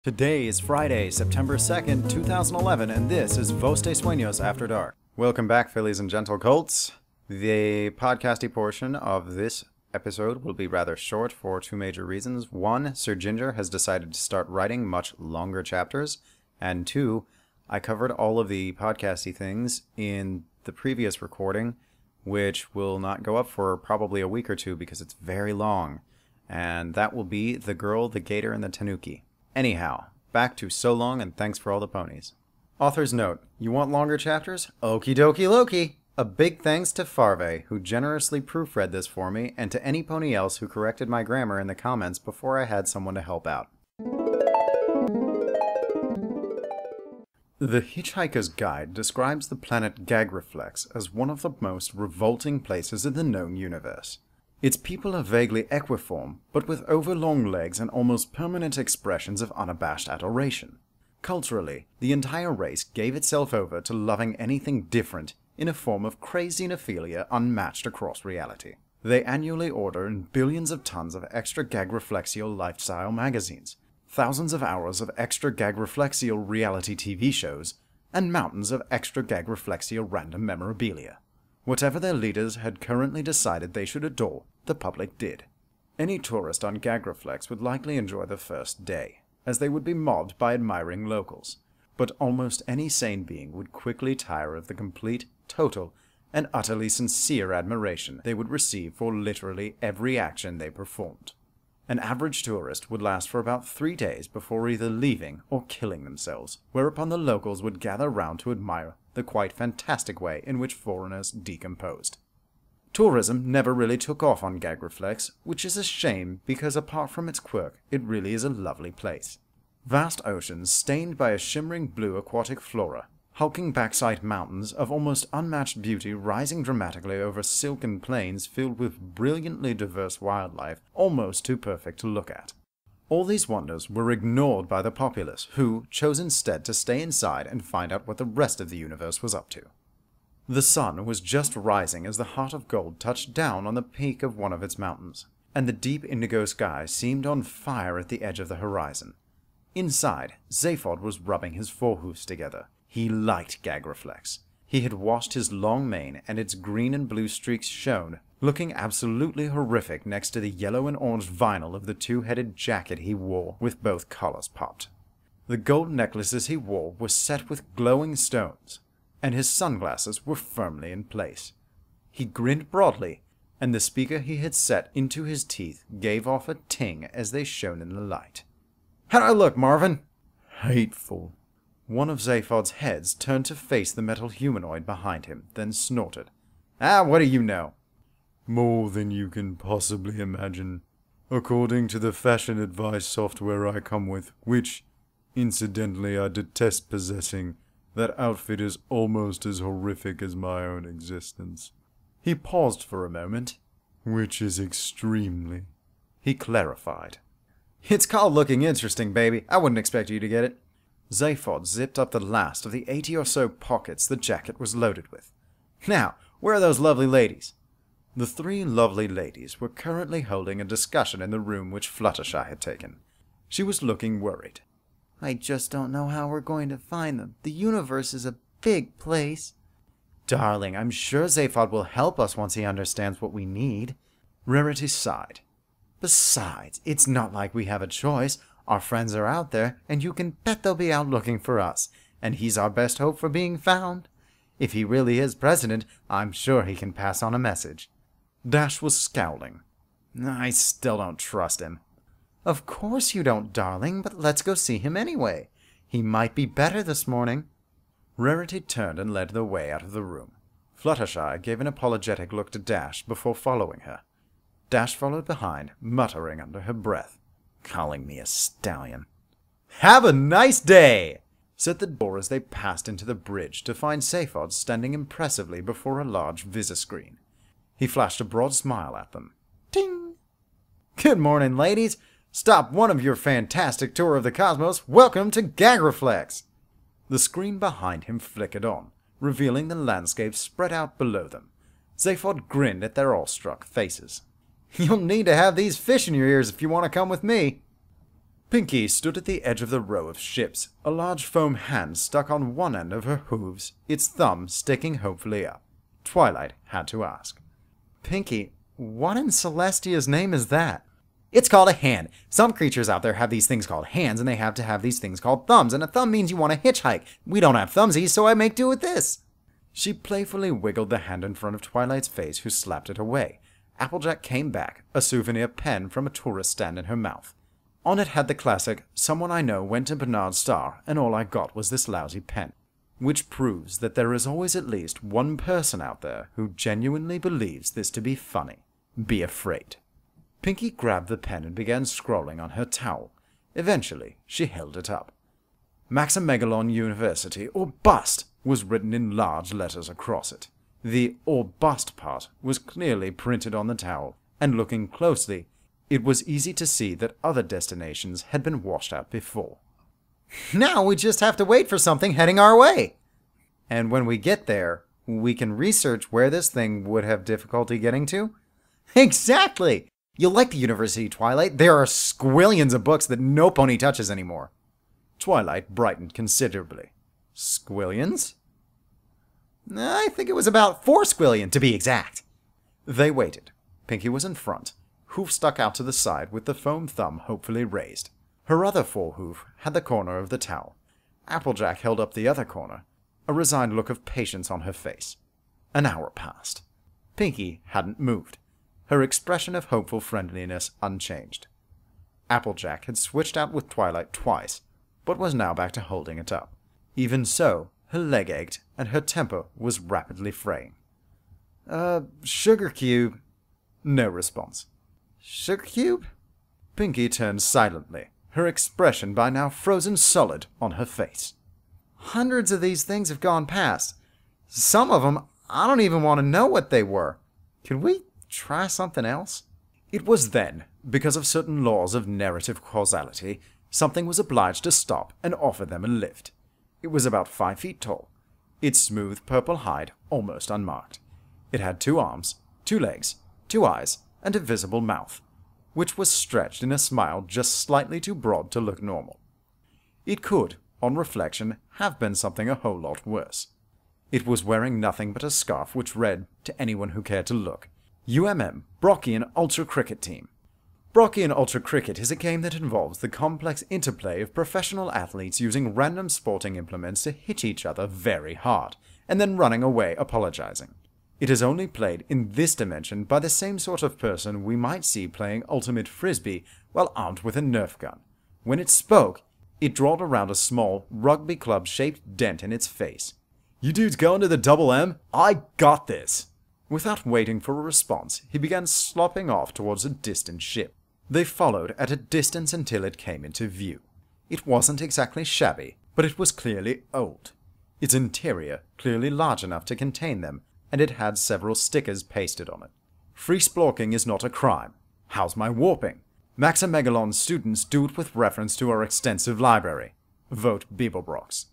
Today is Friday, September 2nd, 2011, and this is Vos de Sueños After Dark. Welcome back, fillies and gentle colts. The podcasty portion of this episode will be rather short for two major reasons. One, Sir Ginger has decided to start writing much longer chapters, and two, I covered all of the podcasty things in the previous recording, which will not go up for probably a week or two because it's very long, and that will be The Girl, the Gator, and the Tanuki. Anyhow, back to So Long and Thanks for All the Ponies. Author's note, you want longer chapters? Okie dokie Loki! A big thanks to Farve, who generously proofread this for me, and to any pony else who corrected my grammar in the comments before I had someone to help out. The Hitchhiker's Guide describes the planet Gagreflex as one of the most revolting places in the known universe. Its people are vaguely equiform, but with overlong legs and almost permanent expressions of unabashed adoration. Culturally, the entire race gave itself over to loving anything different in a form of crazy nephilia unmatched across reality. They annually order in billions of tons of extra gagreflexial lifestyle magazines, thousands of hours of extra gagreflexial reality TV shows, and mountains of extra gagreflexial random memorabilia. Whatever their leaders had currently decided they should adore, the public did. Any tourist on Gagreflex would likely enjoy the first day, as they would be mobbed by admiring locals. But almost any sane being would quickly tire of the complete, total, and utterly sincere admiration they would receive for literally every action they performed. An average tourist would last for about 3 days before either leaving or killing themselves, whereupon the locals would gather round to admire the quite fantastic way in which foreigners decomposed. Tourism never really took off on Gagreflex, which is a shame because apart from its quirk, it really is a lovely place. Vast oceans stained by a shimmering blue aquatic flora, hulking backside mountains of almost unmatched beauty rising dramatically over silken plains filled with brilliantly diverse wildlife, almost too perfect to look at. All these wonders were ignored by the populace, who chose instead to stay inside and find out what the rest of the universe was up to. The sun was just rising as the Heart of Gold touched down on the peak of one of its mountains, and the deep indigo sky seemed on fire at the edge of the horizon. Inside, Zaphod was rubbing his forehoofs together. He liked Gagreflex. He had washed his long mane, and its green and blue streaks shone, looking absolutely horrific next to the yellow and orange vinyl of the two-headed jacket he wore with both collars popped. The gold necklaces he wore were set with glowing stones, and his sunglasses were firmly in place. He grinned broadly, and the speaker he had set into his teeth gave off a ting as they shone in the light. "How do I look, Marvin?" "Hateful." One of Zaphod's heads turned to face the metal humanoid behind him, then snorted. "Ah, what do you know?" "More than you can possibly imagine. According to the fashion advice software I come with, which, incidentally, I detest possessing, that outfit is almost as horrific as my own existence." He paused for a moment. "Which is extremely." He clarified. "It's called looking interesting, baby. I wouldn't expect you to get it." Zaphod zipped up the last of the 80 or so pockets the jacket was loaded with. "Now, where are those lovely ladies?" The 3 lovely ladies were currently holding a discussion in the room which Fluttershy had taken. She was looking worried. "I just don't know how we're going to find them. The universe is a big place." "Darling, I'm sure Zaphod will help us once he understands what we need." Rarity sighed. "Besides, it's not like we have a choice. Our friends are out there, and you can bet they'll be out looking for us, and he's our best hope for being found. If he really is president, I'm sure he can pass on a message." Dash was scowling. "I still don't trust him." "Of course you don't, darling, but let's go see him anyway. He might be better this morning." Rarity turned and led the way out of the room. Fluttershy gave an apologetic look to Dash before following her. Dash followed behind, muttering under her breath, "Calling me a stallion." "Have a nice day!" said the door as they passed into the bridge to find Zaphod standing impressively before a large visor-screen. He flashed a broad smile at them. "Ting!" "Good morning, ladies! Stop one of your fantastic tour of the cosmos! Welcome to Gagreflex!" The screen behind him flickered on, revealing the landscape spread out below them. Zaphod grinned at their awestruck faces. "You'll need to have these fish in your ears if you want to come with me." Pinky stood at the edge of the row of ships, a large foam hand stuck on one end of her hooves, its thumb sticking hopefully up. Twilight had to ask. Pinky, what in Celestia's name is that? It's called a hand. Some creatures out there have these things called hands, and they have to have these things called thumbs, and a thumb means you want to hitchhike. We don't have thumbsies, so I make do with this. She playfully wiggled the hand in front of Twilight's face, who slapped it away. Applejack came back, a souvenir pen from a tourist stand in her mouth. On it had the classic, "Someone I know went to Bernard Starr, and all I got was this lousy pen," which proves that there is always at least one person out there who genuinely believes this to be funny. Be afraid. Pinky grabbed the pen and began scrawling on her towel. Eventually, she held it up. Maxamegalon University, or Bust, was written in large letters across it. The "or bust" part was clearly printed on the towel, and looking closely, it was easy to see that other destinations had been washed out before. Now we just have to wait for something heading our way. And when we get there, we can research where this thing would have difficulty getting to? Exactly! You'll like the university, Twilight. There are squillions of books that no pony touches anymore. Twilight brightened considerably. Squillions? I think it was about 4 squillion, to be exact. They waited. Pinky was in front, hoof stuck out to the side with the foam thumb hopefully raised. Her other forehoof had the corner of the towel. Applejack held up the other corner, a resigned look of patience on her face. An hour passed. Pinky hadn't moved, her expression of hopeful friendliness unchanged. Applejack had switched out with Twilight twice, but was now back to holding it up. Even so, her leg ached, and her temper was rapidly fraying. Sugar cube. No response. Sugar cube? Pinky turned silently, her expression by now frozen solid on her face. Hundreds of these things have gone past. Some of them, I don't even want to know what they were. Could we try something else? It was then, because of certain laws of narrative causality, something was obliged to stop and offer them a lift. It was about 5 feet tall, its smooth purple hide almost unmarked. It had 2 arms, 2 legs, 2 eyes, and a visible mouth, which was stretched in a smile just slightly too broad to look normal. It could, on reflection, have been something a whole lot worse. It was wearing nothing but a scarf which read, to anyone who cared to look, UMM, Brockian Ultra Cricket Team. Brockian Ultra Cricket is a game that involves the complex interplay of professional athletes using random sporting implements to hit each other very hard, and then running away apologizing. It is only played in this dimension by the same sort of person we might see playing Ultimate Frisbee while armed with a Nerf gun. When it spoke, it drawled around a small, rugby club-shaped dent in its face. "You dudes going to the Double M? I got this!" Without waiting for a response, he began slopping off towards a distant ship. They followed at a distance until it came into view. It wasn't exactly shabby, but it was clearly old. Its interior clearly large enough to contain them, and it had several stickers pasted on it. "Free splorking is not a crime. How's my warping? Maxamegalon students do it with reference to our extensive library. Vote Beeblebrox."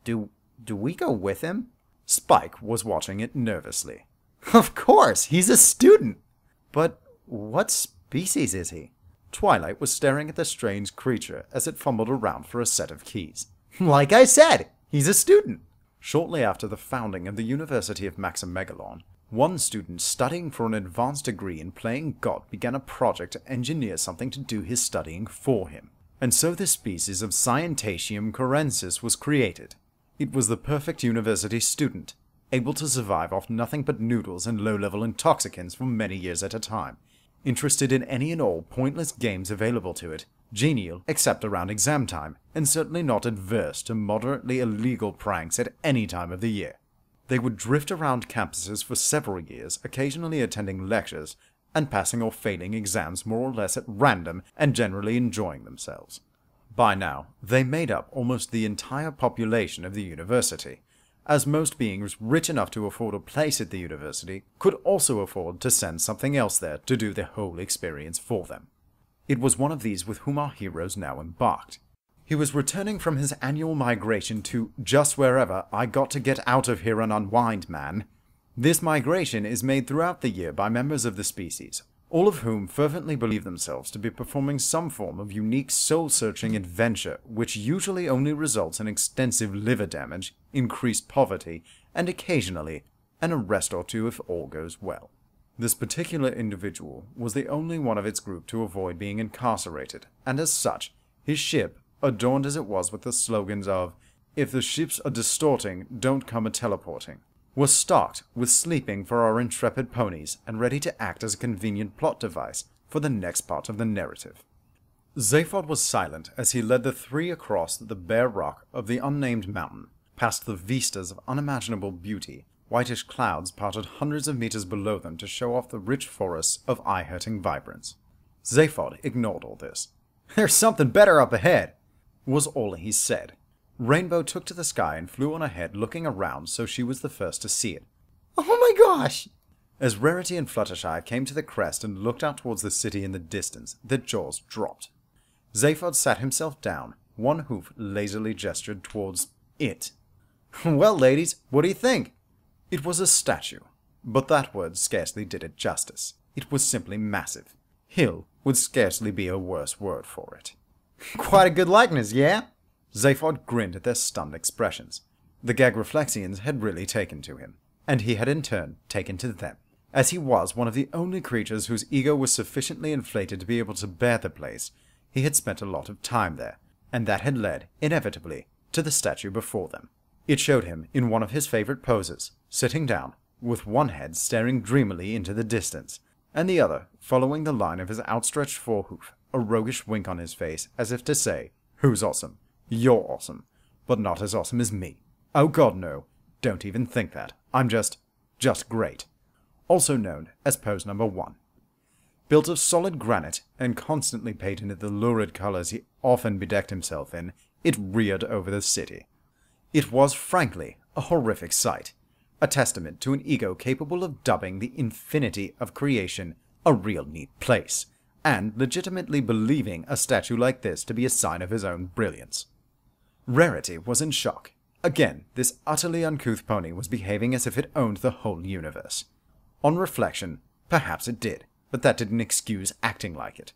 Do we go with him? Spike was watching it nervously. Of course, he's a student. But what species is he? Twilight was staring at the strange creature as it fumbled around for a set of keys. Like I said, he's a student. Shortly after the founding of the University of Maxamegalon, one student studying for an advanced degree in playing God began a project to engineer something to do his studying for him. And so the species of Scientatium corensis was created. It was the perfect university student, able to survive off nothing but noodles and low-level intoxicants for many years at a time, interested in any and all pointless games available to it, genial except around exam time, and certainly not adverse to moderately illegal pranks at any time of the year. They would drift around campuses for several years, occasionally attending lectures, and passing or failing exams more or less at random, and generally enjoying themselves. By now, they made up almost the entire population of the university, as most beings rich enough to afford a place at the university could also afford to send something else there to do the whole experience for them. It was one of these with whom our heroes now embarked. He was returning from his annual migration to just wherever I got to get out of here and unwind, man. This migration is made throughout the year by members of the species, all of whom fervently believe themselves to be performing some form of unique soul-searching adventure which usually only results in extensive liver damage, increased poverty, and occasionally an arrest or two if all goes well. This particular individual was the only one of its group to avoid being incarcerated, and as such, his ship, adorned as it was with the slogans of, "If the ships are distorting, don't come a-teleporting," was stocked with sleeping for our intrepid ponies and ready to act as a convenient plot device for the next part of the narrative. Zaphod was silent as he led the three across the bare rock of the unnamed mountain, past the vistas of unimaginable beauty. Whitish clouds parted hundreds of meters below them to show off the rich forests of eye-hurting vibrance. Zaphod ignored all this. "There's something better up ahead," was all he said. Rainbow took to the sky and flew on ahead, looking around so she was the first to see it. Oh my gosh! As Rarity and Fluttershy came to the crest and looked out towards the city in the distance, their jaws dropped. Zaphod sat himself down, one hoof lazily gestured towards it. "Well, ladies, what do you think?" It was a statue, but that word scarcely did it justice. It was simply massive. Hill would scarcely be a worse word for it. Quite a good likeness, yeah? Zaphod grinned at their stunned expressions. The Gagreflexians had really taken to him, and he had in turn taken to them, as he was one of the only creatures whose ego was sufficiently inflated to be able to bear the place. He had spent a lot of time there, and that had led, inevitably, to the statue before them. It showed him in one of his favorite poses, sitting down, with one head staring dreamily into the distance, and the other following the line of his outstretched forehoof, a roguish wink on his face, as if to say, "Who's awesome? You're awesome, but not as awesome as me. Oh god, no. Don't even think that. I'm just great." Also known as pose number 1. Built of solid granite and constantly painted the lurid colors he often bedecked himself in, it reared over the city. It was, frankly, a horrific sight, a testament to an ego capable of dubbing the infinity of creation a real neat place, and legitimately believing a statue like this to be a sign of his own brilliance. Rarity was in shock. Again, this utterly uncouth pony was behaving as if it owned the whole universe. On reflection, perhaps it did, but that didn't excuse acting like it.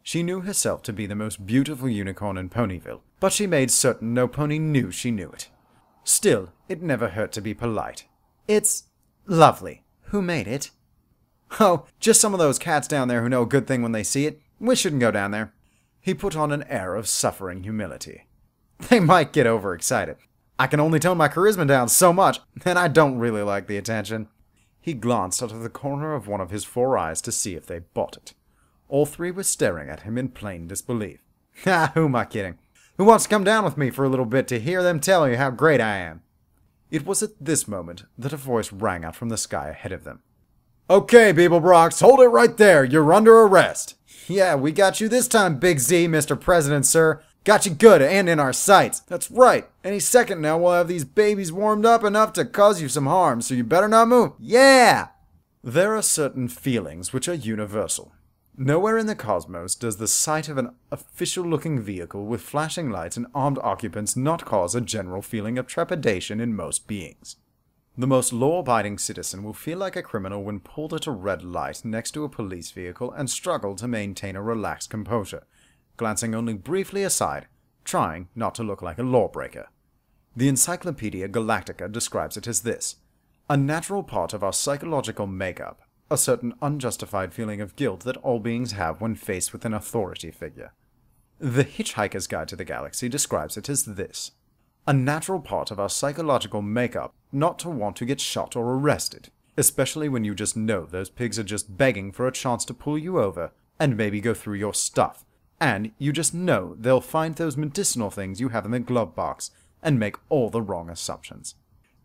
She knew herself to be the most beautiful unicorn in Ponyville, but she made certain no pony knew she knew it. Still, it never hurt to be polite. "It's lovely. Who made it?" "Oh, just some of those cats down there who know a good thing when they see it. We shouldn't go down there." He put on an air of suffering humility. "They might get overexcited. I can only tone my charisma down so much, and I don't really like the attention." He glanced out of the corner of one of his 4 eyes to see if they bought it. All 3 were staring at him in plain disbelief. Who am I kidding? Who wants to come down with me for a little bit to hear them tell you how great I am? It was at this moment that a voice rang out from the sky ahead of them. "Okay, Beeblebrox, hold it right there. You're under arrest." "Yeah, we got you this time, Big Z, Mr. President, sir. Got you good and in our sights. That's right. Any second now we'll have these babies warmed up enough to cause you some harm, so you better not move. Yeah!" There are certain feelings which are universal. Nowhere in the cosmos does the sight of an official-looking vehicle with flashing lights and armed occupants not cause a general feeling of trepidation in most beings. The most law-abiding citizen will feel like a criminal when pulled at a red light next to a police vehicle and struggle to maintain a relaxed composure, glancing only briefly aside, trying not to look like a lawbreaker. The Encyclopedia Galactica describes it as this: a natural part of our psychological makeup, a certain unjustified feeling of guilt that all beings have when faced with an authority figure. The Hitchhiker's Guide to the Galaxy describes it as this: a natural part of our psychological makeup not to want to get shot or arrested, especially when you just know those pigs are just begging for a chance to pull you over and maybe go through your stuff, and you just know they'll find those medicinal things you have in the glove box and make all the wrong assumptions.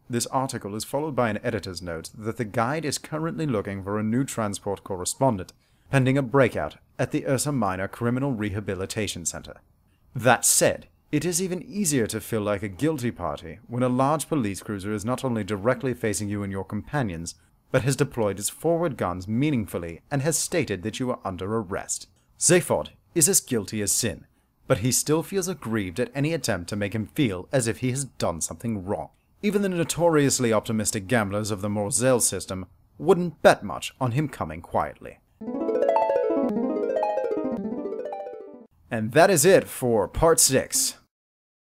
This article is followed by an editor's note that the guide is currently looking for a new transport correspondent, pending a breakout at the Ursa Minor Criminal Rehabilitation Center. That said, it is even easier to feel like a guilty party when a large police cruiser is not only directly facing you and your companions, but has deployed its forward guns meaningfully and has stated that you are under arrest. Zaphod is as guilty as sin, but he still feels aggrieved at any attempt to make him feel as if he has done something wrong. Even the notoriously optimistic gamblers of the Morzell system wouldn't bet much on him coming quietly. And that is it for part 6.